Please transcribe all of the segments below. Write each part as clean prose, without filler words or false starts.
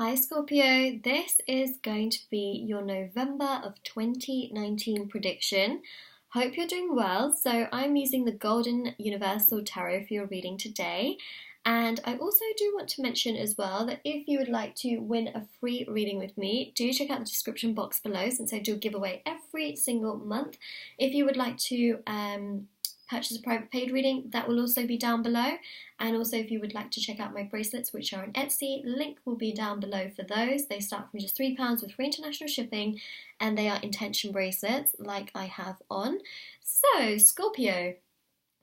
Hi Scorpio, this is going to be your November of 2019 prediction. Hope you're doing well. So I'm using the Golden Universal Tarot for your reading today. And I also do want to mention as well that if you would like to win a free reading with me, do check out the description box below since I do give away every single month. If you would like to purchase a private paid reading, that will also be down below. And also if you would like to check out my bracelets, which are on Etsy, link will be down below for those. They start from just £3 with free international shipping, and they are intention bracelets like I have on. So Scorpio,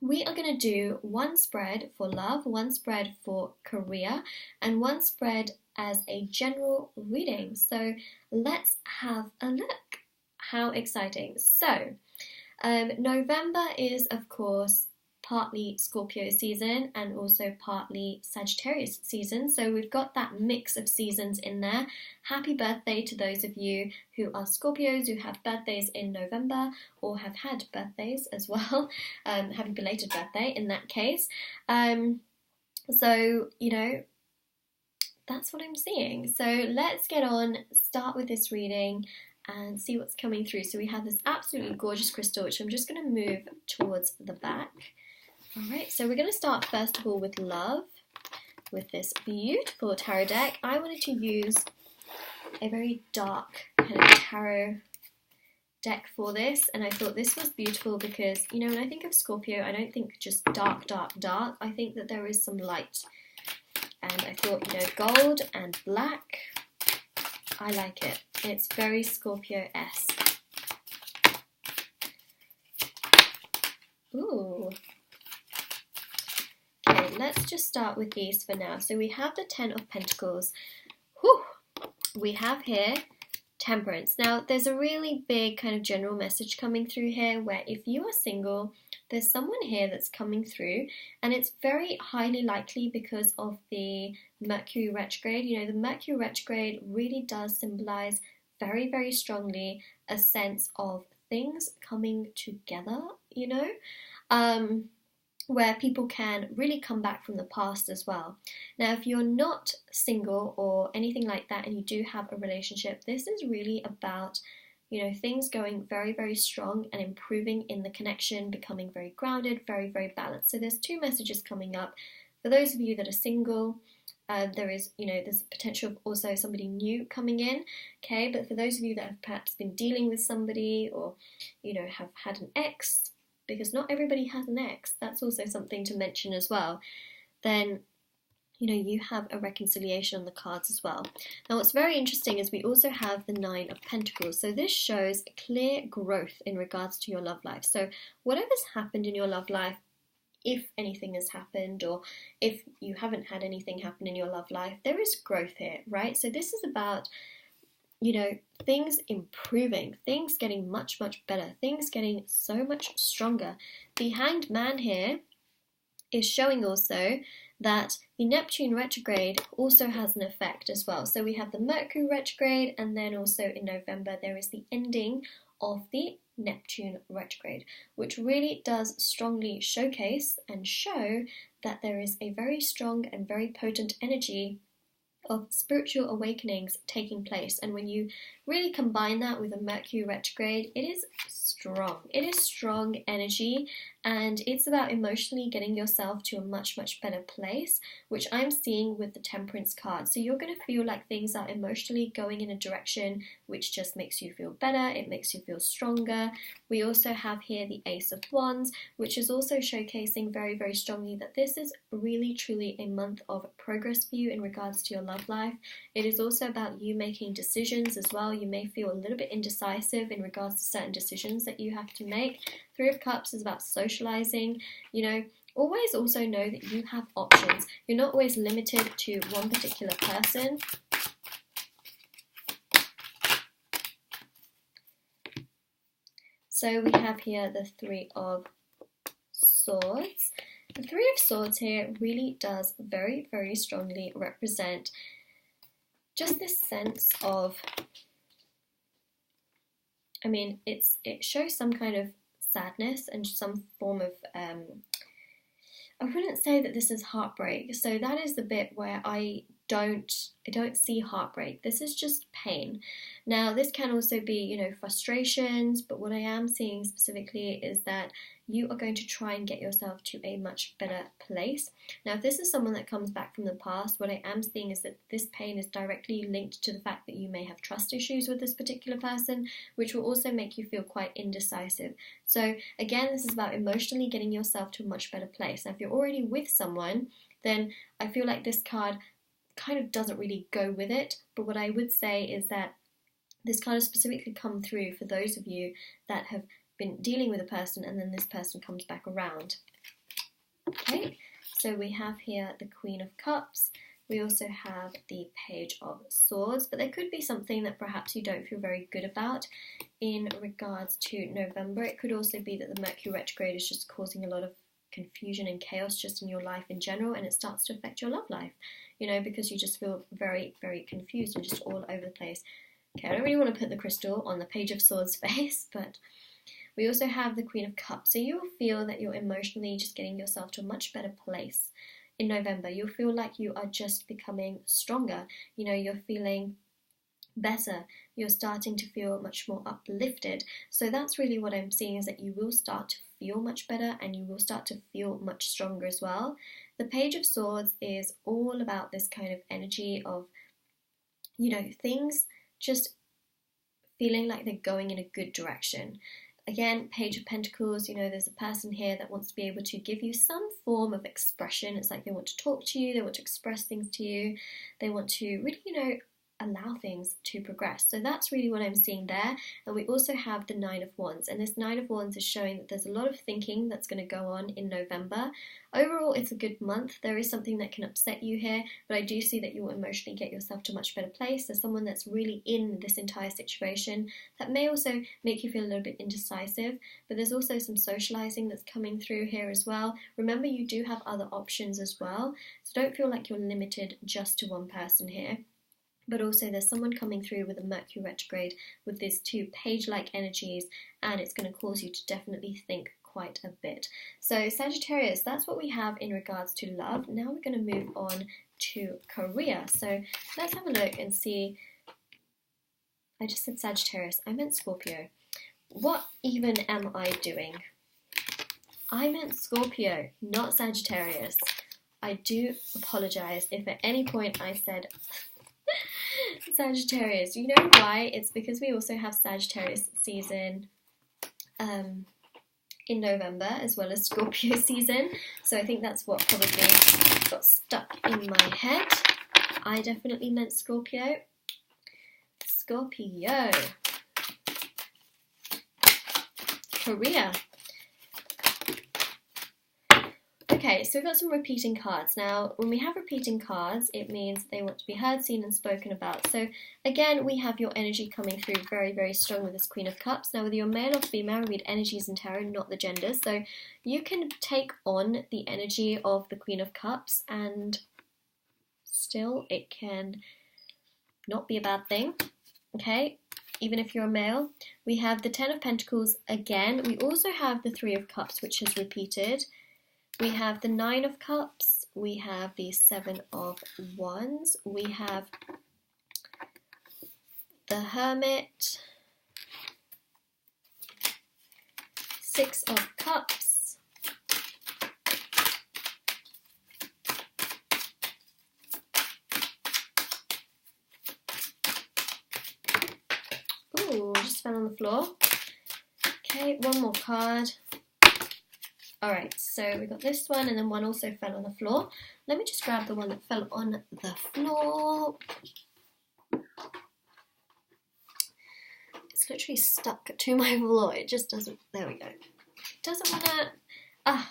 we are going to do one spread for love, one spread for career, and one spread as a general reading. So let's have a look. How exciting. So November is, of course, partly Scorpio season and also partly Sagittarius season. So we've got that mix of seasons in there. Happy birthday to those of you who are Scorpios who have birthdays in November or have had birthdays as well. Happy belated birthday in that case. So, you know, that's what I'm seeing. So let's get on, start with this reading and see what's coming through. So we have this absolutely gorgeous crystal, which I'm just going to move towards the back. Alright, so we're going to start first of all with love, with this beautiful tarot deck. I wanted to use a very dark kind of tarot deck for this, and I thought this was beautiful because, you know, when I think of Scorpio, I don't think just dark, dark, dark. I think that there is some light. And I thought, you know, gold and black, I like it. It's very Scorpio-esque. Ooh. Okay, let's just start with these for now. So we have the Ten of Pentacles. Whew. We have here Temperance. Now, there's a really big kind of general message coming through here where if you are single, there's someone here that's coming through, and it's very highly likely because of the Mercury retrograde. You know, the Mercury retrograde really does symbolize very, very strongly a sense of things coming together, you know, where people can really come back from the past as well. Now, if you're not single or anything like that and you do have a relationship, this is really about, you know, things going very, very strong and improving in the connection, becoming very grounded, very, very balanced. So there's two messages coming up. For those of you that are single, there is, you know, there's potential of also somebody new coming in, okay? But for those of you that have perhaps been dealing with somebody or, you know, have had an ex, because not everybody has an ex, that's also something to mention as well, then, you know, you have a reconciliation on the cards as well. Now, what's very interesting is we also have the Nine of Pentacles. So this shows clear growth in regards to your love life. So whatever's happened in your love life, if anything has happened, or if you haven't had anything happen in your love life, there is growth here, right? So this is about, you know, things improving, things getting much, much better, things getting so much stronger. The Hanged Man here is showing also that the Neptune retrograde also has an effect as well. So we have the Mercury retrograde, and then also in November there is the ending of the Neptune retrograde, which really does strongly showcase and show that there is a very strong and very potent energy of spiritual awakenings taking place. And when you really combine that with a Mercury retrograde, it is strong. It is strong energy, and it's about emotionally getting yourself to a much, much better place, which I'm seeing with the Temperance card. So you're going to feel like things are emotionally going in a direction which just makes you feel better. It makes you feel stronger. We also have here the Ace of Wands, which is also showcasing very, very strongly that this is really, truly a month of progress for you in regards to your love life. It is also about you making decisions as well. You may feel a little bit indecisive in regards to certain decisions that you have to make. Three of Cups is about socializing. You know, always also know that you have options. You're not always limited to one particular person. So we have here the Three of Swords. The Three of Swords here really does very, very strongly represent just this sense of, I mean, it shows some kind of sadness and some form of, I wouldn't say that this is heartbreak. So that is the bit where I I don't see heartbreak. This is just pain. Now, this can also be, you know, frustrations, but what I am seeing specifically is that you are going to try and get yourself to a much better place. Now, if this is someone that comes back from the past, what I am seeing is that this pain is directly linked to the fact that you may have trust issues with this particular person, which will also make you feel quite indecisive. So again, this is about emotionally getting yourself to a much better place. Now, if you're already with someone, then I feel like this card kind of doesn't really go with it, but what I would say is that this card has specifically come through for those of you that have been dealing with a person and then this person comes back around. Okay, so we have here the Queen of Cups. We also have the Page of Swords, but there could be something that perhaps you don't feel very good about in regards to November. It could also be that the Mercury retrograde is just causing a lot of confusion and chaos just in your life in general, and it starts to affect your love life, you know, because you just feel very, very confused and just all over the place. Okay, I don't really want to put the crystal on the Page of Swords face, but we also have the Queen of Cups. So you will feel that you're emotionally just getting yourself to a much better place in November. You'll feel like you are just becoming stronger. You know, you're feeling better. You're starting to feel much more uplifted. So that's really what I'm seeing, is that you will start to feel much better and you will start to feel much stronger as well. The Page of Swords is all about this kind of energy of, you know, things just feeling like they're going in a good direction. Again, Page of Pentacles, you know, there's a person here that wants to be able to give you some form of expression. It's like they want to talk to you, they want to express things to you, they want to really, you know, allow things to progress. So that's really what I'm seeing there. And we also have the Nine of Wands, and this Nine of Wands is showing that there's a lot of thinking that's going to go on in November. Overall, it's a good month. There is something that can upset you here, but I do see that you will emotionally get yourself to a much better place. There's someone that's really in this entire situation that may also make you feel a little bit indecisive, but there's also some socializing that's coming through here as well. Remember, you do have other options as well, so don't feel like you're limited just to one person here. But also there's someone coming through with a Mercury retrograde with these two page-like energies, and it's going to cause you to definitely think quite a bit. So Sagittarius, that's what we have in regards to love. Now we're going to move on to career. So let's have a look and see. I just said Sagittarius, I meant Scorpio. What even am I doing? I meant Scorpio, not Sagittarius. I do apologize if at any point I said Sagittarius. You know why? It's because we also have Sagittarius season in November, as well as Scorpio season, so I think that's what probably got stuck in my head. I definitely meant Scorpio. Scorpio. Career. Okay, so we've got some repeating cards. Now, when we have repeating cards, it means they want to be heard, seen, and spoken about. So, again, we have your energy coming through very, very strong with this Queen of Cups. Now, whether you're male or female, we read energies in tarot, not the genders. So, you can take on the energy of the Queen of Cups, and still, it can not be a bad thing. Okay, even if you're a male. We have the Ten of Pentacles again. We also have the Three of Cups, which has repeated. We have the Nine of Cups, we have the Seven of Wands, we have the Hermit, Six of Cups, ooh, just fell on the floor. Okay, one more card. Alright, so we got this one, and then one also fell on the floor. Let me just grab the one that fell on the floor. It's literally stuck to my floor. It just doesn't, there we go. It doesn't want to,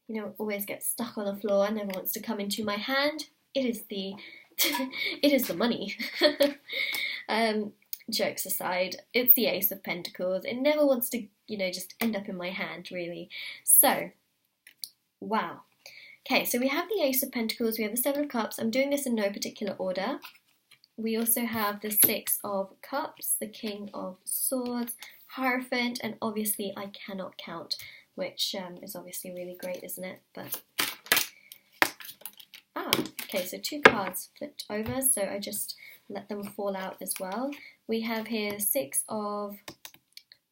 you know, it always gets stuck on the floor and never wants to come into my hand. It is the, it is the money. Jokes aside, it's the Ace of Pentacles. It never wants to, you know, just end up in my hand, really. So, wow. Okay, so we have the Ace of Pentacles, we have the Seven of Cups. I'm doing this in no particular order. We also have the Six of Cups, the King of Swords, Hierophant, and obviously I cannot count, which is obviously really great, isn't it? But, Okay, so 2 cards flipped over, so I just let them fall out as well. We have here 6 of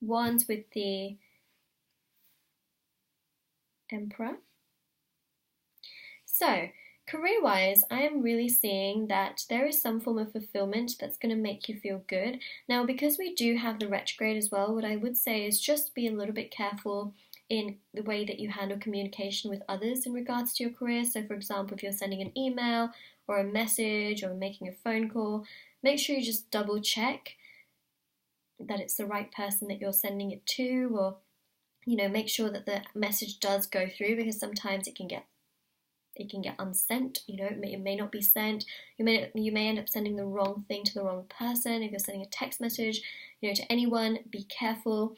Wands with the Emperor. So, career-wise, I am really seeing that there is some form of fulfillment that's going to make you feel good. Now, because we do have the retrograde as well, what I would say is just be a little bit careful in the way that you handle communication with others in regards to your career. So, for example, if you're sending an email or a message or making a phone call, make sure you just double check that it's the right person that you're sending it to, or, you know, make sure that the message does go through, because sometimes it can get unsent. You know, it may not be sent. You may end up sending the wrong thing to the wrong person. If you're sending a text message, you know, to anyone, be careful.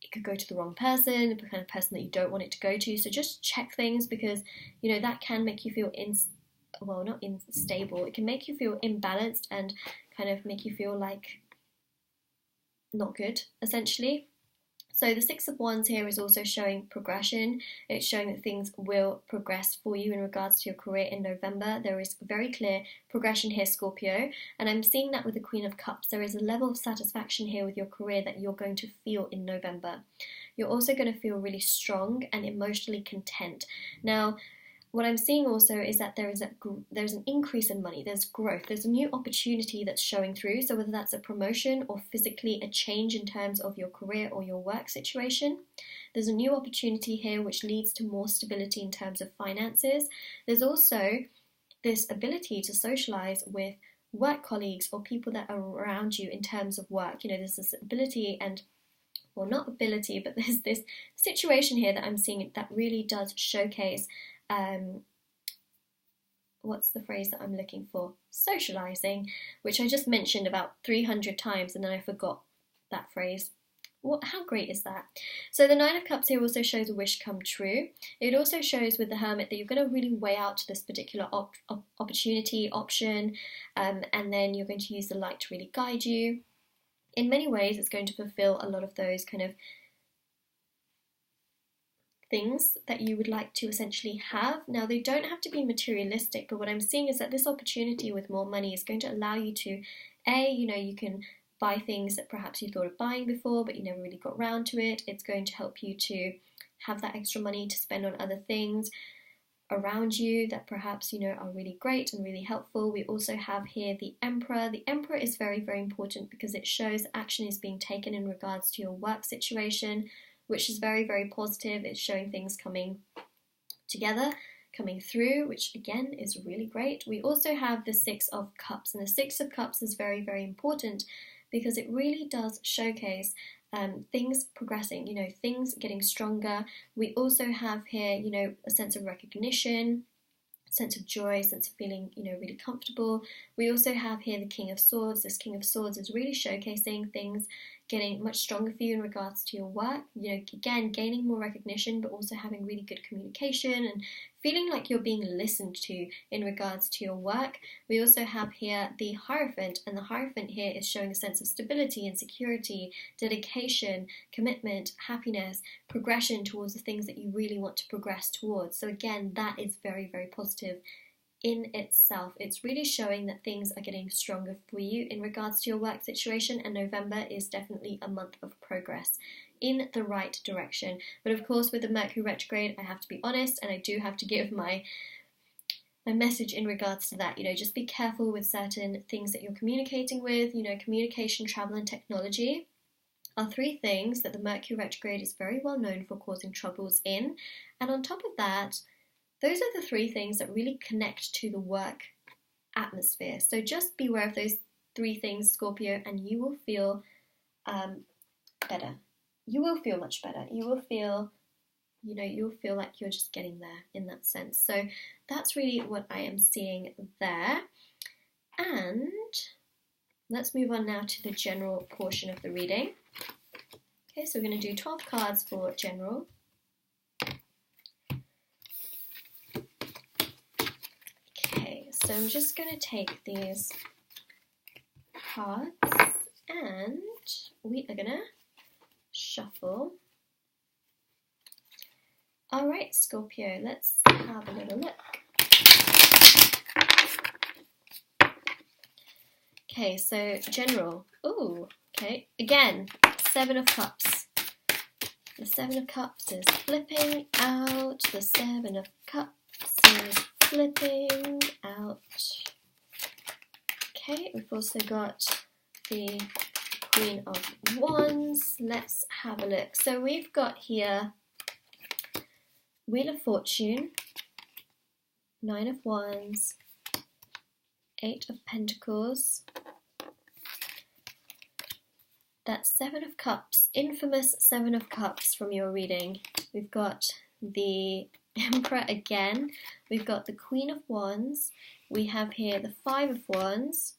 It could go to the wrong person, the kind of person that you don't want it to go to. So just check things, because, you know, that can make you feel not unstable. It can make you feel imbalanced and kind of make you feel like not good, essentially. So the 6 of Wands here is also showing progression. It's showing that things will progress for you in regards to your career in November. There is very clear progression here, Scorpio. And I'm seeing that with the Queen of Cups. There is a level of satisfaction here with your career that you're going to feel in November. You're also going to feel really strong and emotionally content. Now, what I'm seeing also is that there's an increase in money, there's growth, there's a new opportunity that's showing through. So whether that's a promotion or physically a change in terms of your career or your work situation, there's a new opportunity here which leads to more stability in terms of finances. There's also this ability to socialize with work colleagues or people that are around you in terms of work. You know, there's this ability and, well, not ability, but there's this situation here that I'm seeing that really does showcase what's the phrase that I'm looking for? Socializing, which I just mentioned about 300 times and then I forgot that phrase. How great is that? So the 9 of Cups here also shows a wish come true. It also shows with the Hermit that you're going to really weigh out this particular opportunity, option, and then you're going to use the light to really guide you. In many ways, it's going to fulfill a lot of those kind of things that you would like to essentially have. Now, they don't have to be materialistic, but what I'm seeing is that this opportunity with more money is going to allow you to, you can buy things that perhaps you thought of buying before, but you never really got around to it. It's going to help you to have that extra money to spend on other things around you that perhaps, are really great and really helpful. We also have here the Emperor. The Emperor is very, very important because it shows action is being taken in regards to your work situation, which is very, very positive. It's showing things coming together, coming through, which again is really great. We also have the 6 of Cups, and the 6 of Cups is very, very important because it really does showcase things progressing, things getting stronger. We also have here, a sense of recognition, sense of joy, sense of feeling, really comfortable. We also have here the King of Swords. This King of Swords is really showcasing things getting much stronger for you in regards to your work. Again, gaining more recognition, but also having really good communication and feeling like you're being listened to in regards to your work. We also have here the Hierophant, and the Hierophant here is showing a sense of stability and security, dedication, commitment, happiness, progression towards the things that you really want to progress towards. So again, that is very, very positive in itself. It's really showing that things are getting stronger for you in regards to your work situation, and November is definitely a month of progress in the right direction. But of course, with the Mercury retrograde, I have to be honest, and I do have to give my message in regards to that. Just be careful with certain things that you're communicating with. Communication, travel, and technology are 3 things that the Mercury retrograde is very well known for causing troubles in. And on top of that, those are the 3 things that really connect to the work atmosphere. So just be aware of those 3 things, Scorpio, and you will feel better. You will feel much better. You will feel, you'll feel like you're just getting there in that sense. So that's really what I am seeing there. And let's move on now to the general portion of the reading. Okay, so we're going to do 12 cards for general. So I'm just going to take these cards and we are going to shuffle. Alright, Scorpio, let's have a little look. Okay, so general. Ooh, okay. Again, 7 of Cups. The 7 of Cups is flipping out. The 7 of Cups is flipping out. Okay, we've also got the Queen of Wands. Let's have a look. So we've got here Wheel of Fortune, 9 of Wands, 8 of Pentacles. That's 7 of Cups, infamous 7 of Cups from your reading. We've got the Emperor again. We've got the Queen of Wands. We have here the 5 of Wands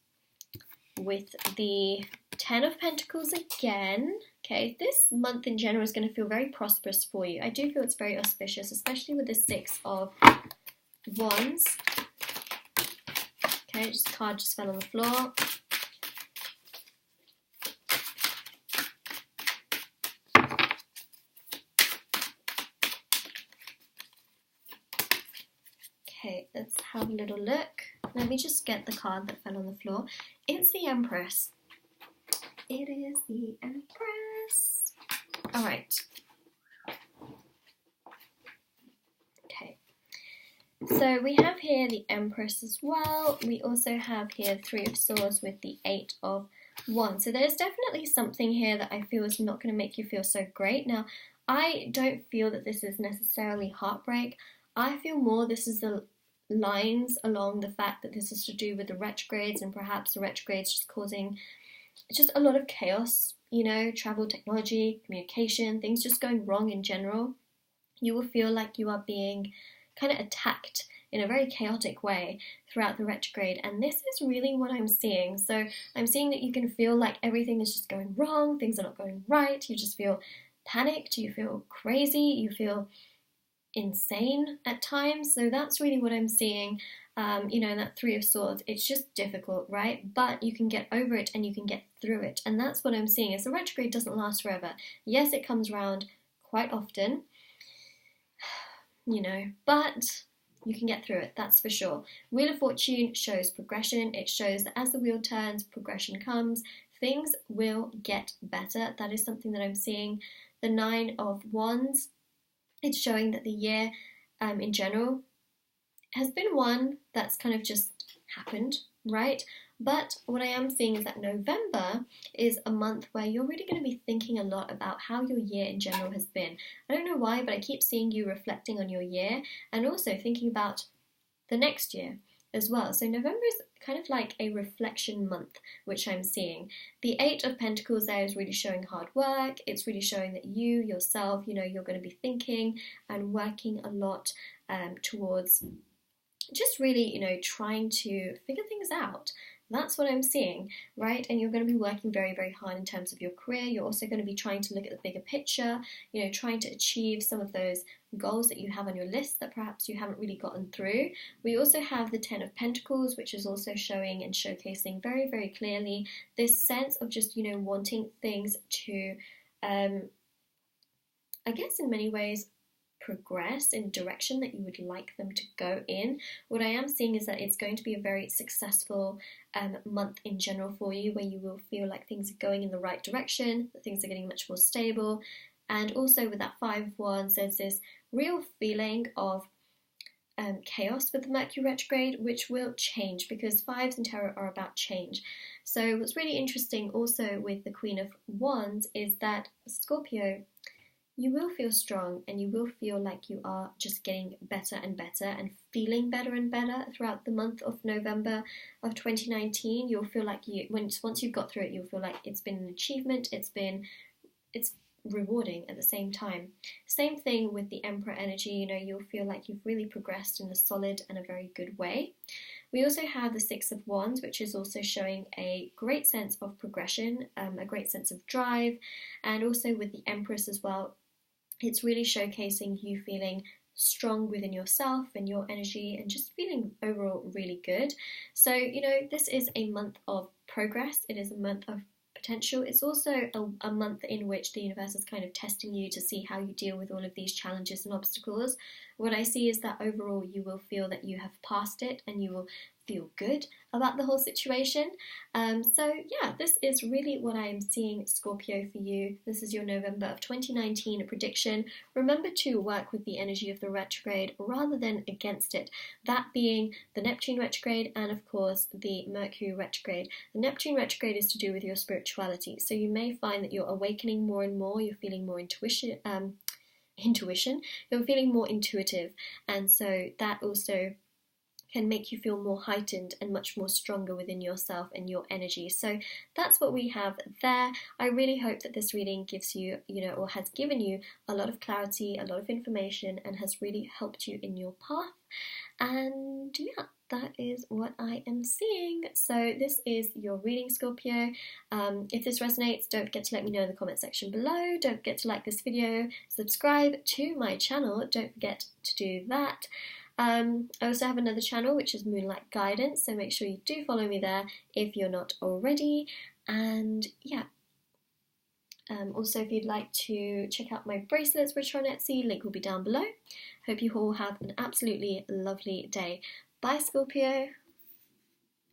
with the 10 of Pentacles again. Okay, this month in general is going to feel very prosperous for you. I do feel it's very auspicious, especially with the 6 of Wands. Okay, this card just fell on the floor. Okay, let's have a little look. Let me just get the card that fell on the floor. It's the Empress. It is the Empress. Alright. Okay. So we have here the Empress as well. We also have here 3 of Swords with the 8 of Wands. So there's definitely something here that I feel is not going to make you feel so great. Now, I don't feel that this is necessarily heartbreak. I feel more this is the lines along the fact that this is to do with the retrogrades, and perhaps the retrogrades just causing just a lot of chaos, you know, travel, technology, communication, things just going wrong in general. You will feel like you are being kind of attacked in a very chaotic way throughout the retrograde, and this is really what I'm seeing. So I'm seeing that you can feel like everything is just going wrong, things are not going right, you just feel panicked, you feel crazy, you feel insane at times. So that's really what I'm seeing. You know, that 3 of Swords, it's just difficult, right? But you can get over it and you can get through it. And that's what I'm seeing, is the retrograde doesn't last forever. Yes, it comes around quite often, you know, but you can get through it, that's for sure. Wheel of Fortune shows progression. It shows that as the wheel turns, progression comes. Things will get better. That is something that I'm seeing. The 9 of Wands, it's showing that the year in general has been one that's kind of just happened, right? But what I am seeing is that November is a month where you're really going to be thinking a lot about how your year in general has been. I don't know why, but I keep seeing you reflecting on your year and also thinking about the next year as well. So November is kind of like a reflection month, which I'm seeing. The 8 of Pentacles there is really showing hard work. It's really showing that you, yourself, you know, you're going to be thinking and working a lot towards just really, you know, trying to figure things out. That's what I'm seeing, right? And you're going to be working very, very hard in terms of your career. You're also going to be trying to look at the bigger picture, you know, trying to achieve some of those goals that you have on your list that perhaps you haven't really gotten through. We also have the 10 of Pentacles, which is also showing and showcasing very, very clearly this sense of just, you know, wanting things to, I guess in many ways, progress in a direction that you would like them to go in. What I am seeing is that it's going to be a very successful month in general for you, where you will feel like things are going in the right direction, that things are getting much more stable. And also with that 5 of Wands, there's this real feeling of chaos with the Mercury retrograde, which will change, because 5s in tarot are about change. So what's really interesting also with the Queen of Wands is that Scorpio, you will feel strong and you will feel like you are just getting better and better and feeling better and better throughout the month of November of 2019. You'll feel like once you've got through it, you'll feel like it's been an achievement, it's rewarding at the same time. Same thing with the Emperor energy, you know, you'll feel like you've really progressed in a solid and a very good way. We also have the 6 of Wands, which is also showing a great sense of progression, a great sense of drive, and also with the Empress as well, it's really showcasing you feeling strong within yourself and your energy and just feeling overall really good. So, you know, this is a month of progress. It is a month of potential. It's also a month in which the universe is kind of testing you to see how you deal with all of these challenges and obstacles, what I see is that overall you will feel that you have passed it and you will feel good about the whole situation. So yeah, this is really what I am seeing, Scorpio, for you. This is your November of 2019 prediction. Remember to work with the energy of the retrograde rather than against it, that being the Neptune retrograde and of course the Mercury retrograde. The Neptune retrograde is to do with your spirituality, so you may find that you're awakening more and more, you're feeling more intuition, you're feeling more intuitive, and so that also can make you feel more heightened and much more stronger within yourself and your energy. So that's what we have there. I really hope that this reading gives you, or has given you a lot of clarity, a lot of information, and has really helped you in your path. And yeah, that is what I am seeing. So this is your reading, Scorpio. If this resonates, don't forget to let me know in the comment section below. Don't forget to like this video, subscribe to my channel, don't forget to do that. I also have another channel which is Moonlight Guidance, so make sure you do follow me there if you're not already. And yeah, also if you'd like to check out my bracelets which are on Etsy, link will be down below. Hope you all have an absolutely lovely day. Bye, Scorpio.